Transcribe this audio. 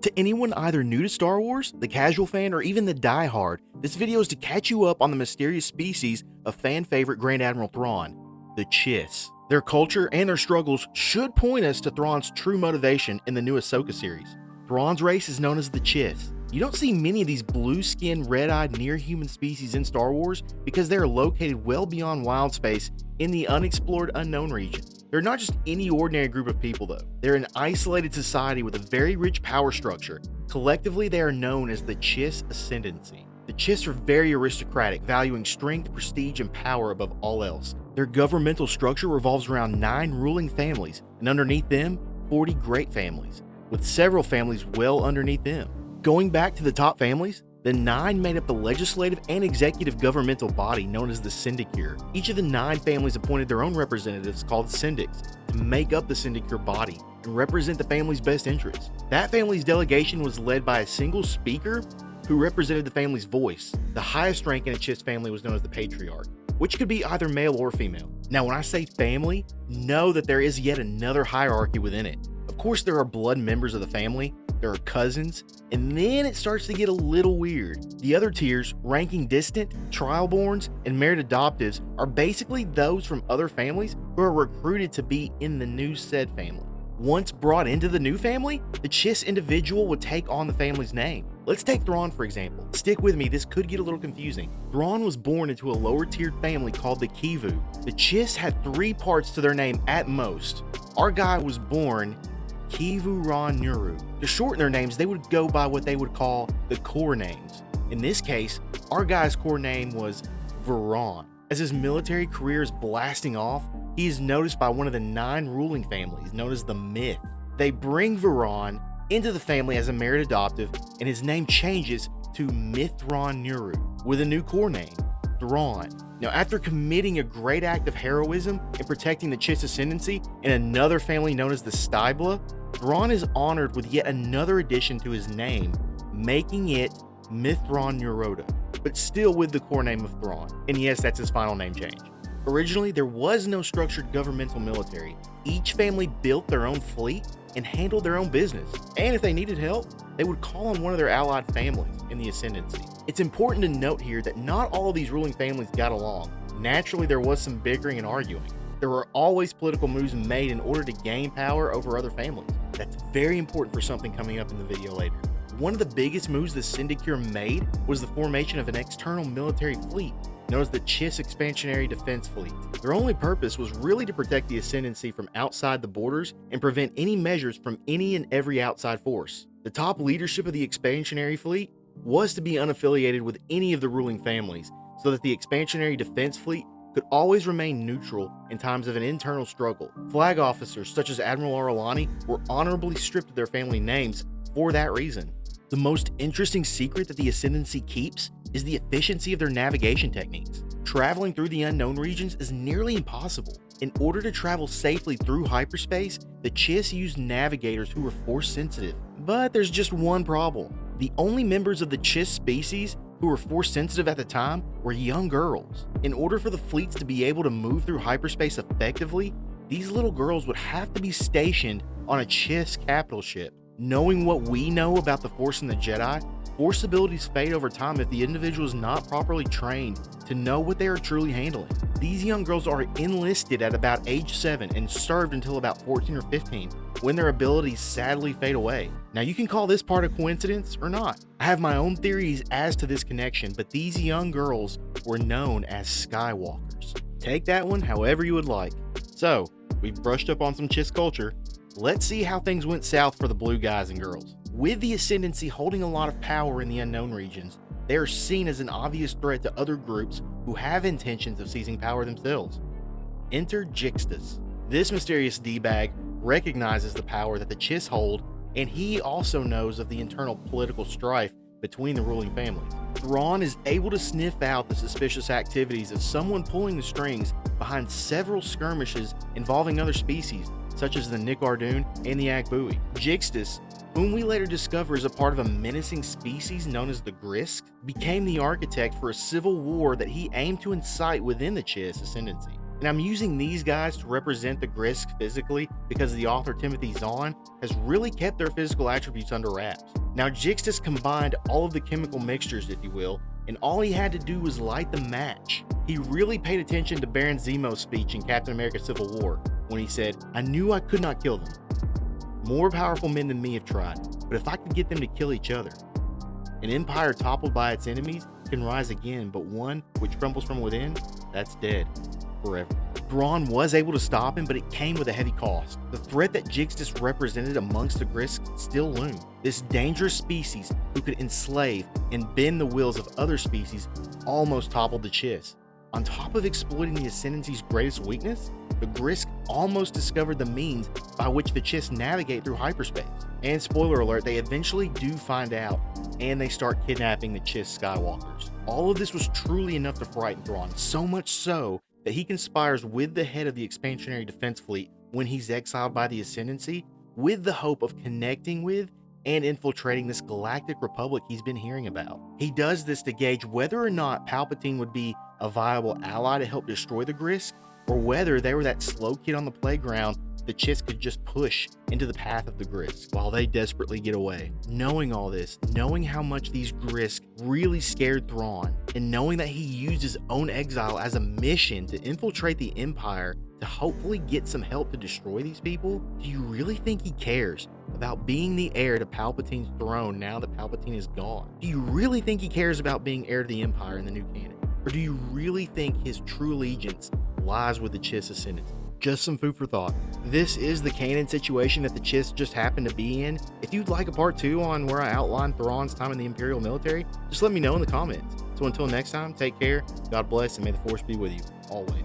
To anyone either new to Star Wars, the casual fan, or even the diehard, this video is to catch you up on the mysterious species of fan favorite Grand Admiral Thrawn, the Chiss. Their culture and their struggles should point us to Thrawn's true motivation in the new Ahsoka series. Thrawn's race is known as the Chiss. You don't see many of these blue-skinned, red-eyed, near-human species in Star Wars because they are located well beyond wild space in the unexplored unknown region. They're not just any ordinary group of people though. They're an isolated society with a very rich power structure. Collectively, they are known as the Chiss Ascendancy. The Chiss are very aristocratic, valuing strength, prestige, and power above all else. Their governmental structure revolves around 9 ruling families, and underneath them, 40 great families, with several families well underneath them. Going back to the top families, the 9 made up the legislative and executive governmental body known as the Syndicure. Each of the 9 families appointed their own representatives called syndics to make up the Syndicure body and represent the family's best interests. That family's delegation was led by a single speaker who represented the family's voice. The highest rank in a Chiss family was known as the Patriarch, which could be either male or female. Now, when I say family, know that there is yet another hierarchy within it. Of course, there are blood members of the family, there are cousins, and then it starts to get a little weird. The other tiers, ranking distant, trialborns, and married adoptives, are basically those from other families who are recruited to be in the new said family. Once brought into the new family, the Chiss individual would take on the family's name. Let's take Thrawn for example. Stick with me, this could get a little confusing. Thrawn was born into a lower tiered family called the Kivu. The Chiss had 3 parts to their name at most. Our guy was born Kivu Ron Nuru. To shorten their names, they would go by what they would call the core names. In this case, our guy's core name was Varon. As his military career is blasting off, he is noticed by one of the 9 ruling families known as the Myth. They bring Varon into the family as a married adoptive, and his name changes to Mithron Nuru with a new core name, Thrawn. Now, after committing a great act of heroism in protecting the Chiss Ascendancy in another family known as the Stybla, Thrawn is honored with yet another addition to his name, making it Mithron Nuroda, but still with the core name of Thrawn. And yes, that's his final name change. Originally, there was no structured governmental military. Each family built their own fleet and handled their own business. And if they needed help, they would call on one of their allied families in the Ascendancy. It's important to note here that not all of these ruling families got along. Naturally, there was some bickering and arguing. There were always political moves made in order to gain power over other families. That's very important for something coming up in the video later. One of the biggest moves the Syndicure made was the formation of an external military fleet known as the Chiss Expansionary Defense Fleet. Their only purpose was really to protect the Ascendancy from outside the borders and prevent any measures from any and every outside force. The top leadership of the Expansionary Fleet was to be unaffiliated with any of the ruling families so that the Expansionary Defense Fleet could always remain neutral in times of an internal struggle. Flag officers such as Admiral Aralani were honorably stripped of their family names for that reason. The most interesting secret that the Ascendancy keeps is the efficiency of their navigation techniques. Traveling through the unknown regions is nearly impossible. In order to travel safely through hyperspace, the Chiss used navigators who were force sensitive. But there's just one problem. The only members of the Chiss species who were force sensitive at the time were young girls. In order for the fleets to be able to move through hyperspace effectively, these little girls would have to be stationed on a Chiss capital ship. Knowing what we know about the Force and the Jedi, Force abilities fade over time if the individual is not properly trained to know what they are truly handling. These young girls are enlisted at about age 7 and served until about 14 or 15, when their abilities sadly fade away. Now, you can call this part a coincidence or not. I have my own theories as to this connection, but these young girls were known as Skywalkers. Take that one however you would like. So, we've brushed up on some Chiss culture. Let's see how things went south for the blue guys and girls. With the Ascendancy holding a lot of power in the unknown regions, they are seen as an obvious threat to other groups who have intentions of seizing power themselves. Enter Jixtus. This mysterious D-bag recognizes the power that the Chiss hold, and he also knows of the internal political strife between the ruling families. Thrawn is able to sniff out the suspicious activities of someone pulling the strings behind several skirmishes involving other species, such as the Nicardoon and the Agbui. Jixtus, whom we later discover is a part of a menacing species known as the Grisk, became the architect for a civil war that he aimed to incite within the Chiss Ascendancy. And I'm using these guys to represent the Grisks physically because the author Timothy Zahn has really kept their physical attributes under wraps. Now, Jixtus combined all of the chemical mixtures, if you will, and all he had to do was light the match. He really paid attention to Baron Zemo's speech in Captain America Civil War when he said, "I knew I could not kill them. More powerful men than me have tried, but if I could get them to kill each other. An empire toppled by its enemies can rise again, but one which crumbles from within, that's dead forever." Thrawn was able to stop him, but it came with a heavy cost. The threat that Jixtus represented amongst the Grisks still loomed. This dangerous species who could enslave and bend the wills of other species almost toppled the Chiss. On top of exploiting the Ascendancy's greatest weakness, the Grisk almost discovered the means by which the Chiss navigate through hyperspace. And spoiler alert, they eventually do find out, and they start kidnapping the Chiss Skywalkers. All of this was truly enough to frighten Thrawn, so much so that he conspires with the head of the Expansionary Defense Fleet when he's exiled by the Ascendancy, with the hope of connecting with and infiltrating this galactic republic he's been hearing about. He does this to gauge whether or not Palpatine would be a viable ally to help destroy the Grisk, or whether they were that slow kid on the playground the Chiss could just push into the path of the Grisk while they desperately get away. Knowing all this, knowing how much these Grisk really scared Thrawn, and knowing that he used his own exile as a mission to infiltrate the Empire to hopefully get some help to destroy these people, do you really think he cares about being the heir to Palpatine's throne now that Palpatine is gone? Do you really think he cares about being heir to the Empire in the new canon? Or do you really think his true allegiance lies with the Chiss Ascendancy? Just some food for thought. This is the canon situation that the Chiss just happened to be in. If you'd like a part 2 on where I outline Thrawn's time in the Imperial military, just let me know in the comments. So until next time, take care, God bless, and may the Force be with you, always.